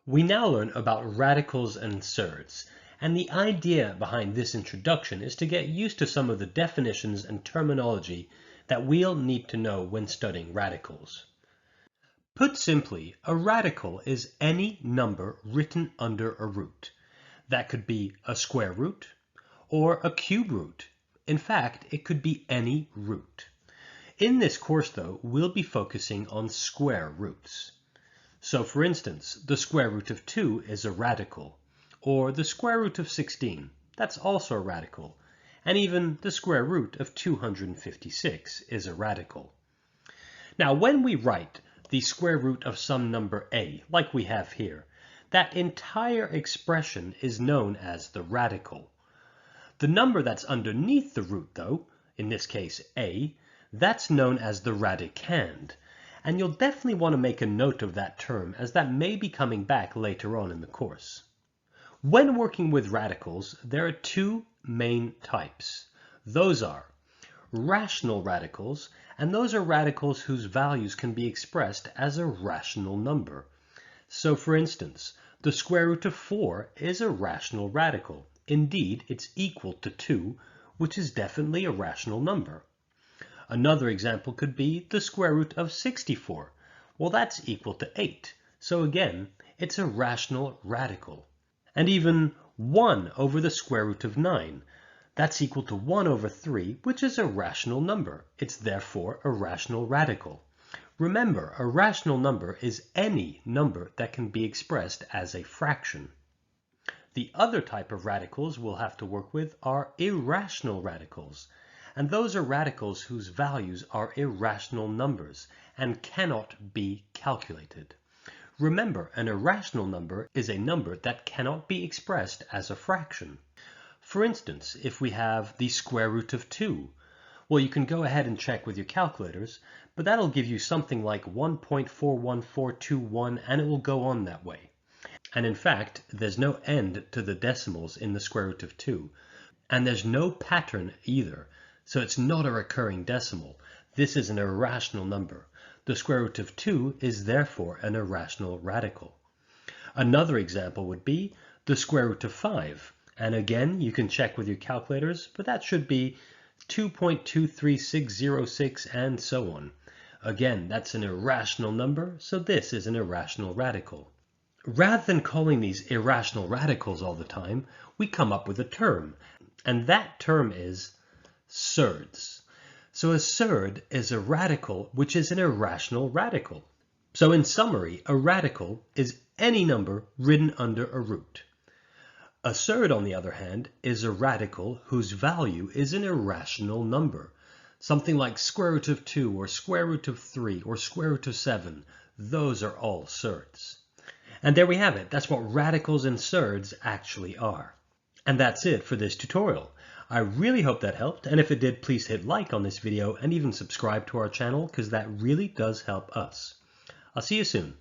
We now learn about radicals and surds, and the idea behind this introduction is to get used to some of the definitions and terminology that we'll need to know when studying radicals. Put simply, a radical is any number written under a root. That could be a square root or a cube root. In fact, it could be any root. In this course, though, we'll be focusing on square roots. So for instance, the square root of 2 is a radical, or the square root of 16, that's also a radical, and even the square root of 256 is a radical. Now when we write the square root of some number a, like we have here, that entire expression is known as the radical. The number that's underneath the root, though, in this case a, that's known as the radicand. And you'll definitely want to make a note of that term, as that may be coming back later on in the course. When working with radicals, there are two main types. Those are rational radicals, and those are radicals whose values can be expressed as a rational number. So for instance, the square root of 4 is a rational radical. Indeed, it's equal to 2, which is definitely a rational number. Another example could be the square root of 64. Well, that's equal to 8. So again, it's a rational radical. And even 1 over the square root of 9. That's equal to 1 over 3, which is a rational number. It's therefore a rational radical. Remember, a rational number is any number that can be expressed as a fraction. The other type of radicals we'll have to work with are irrational radicals. And those are radicals whose values are irrational numbers and cannot be calculated. Remember, an irrational number is a number that cannot be expressed as a fraction. For instance, if we have the square root of 2, well, you can go ahead and check with your calculators, but that'll give you something like 1.41421, and it will go on that way. And in fact, there's no end to the decimals in the square root of 2, and there's no pattern either. So it's not a recurring decimal. This is an irrational number. The square root of 2 is therefore an irrational radical. Another example would be the square root of 5. And again, you can check with your calculators, but that should be 2.23606 and so on. Again, that's an irrational number, so this is an irrational radical. Rather than calling these irrational radicals all the time, we come up with a term, and that term is surds. So a surd is a radical which is an irrational radical. So in summary, a radical is any number written under a root. A surd, on the other hand, is a radical whose value is an irrational number. Something like square root of 2 or square root of 3 or square root of 7. Those are all surds. And there we have it. That's what radicals and surds actually are. And that's it for this tutorial. I really hope that helped, and if it did, please hit like on this video and even subscribe to our channel, because that really does help us. I'll see you soon.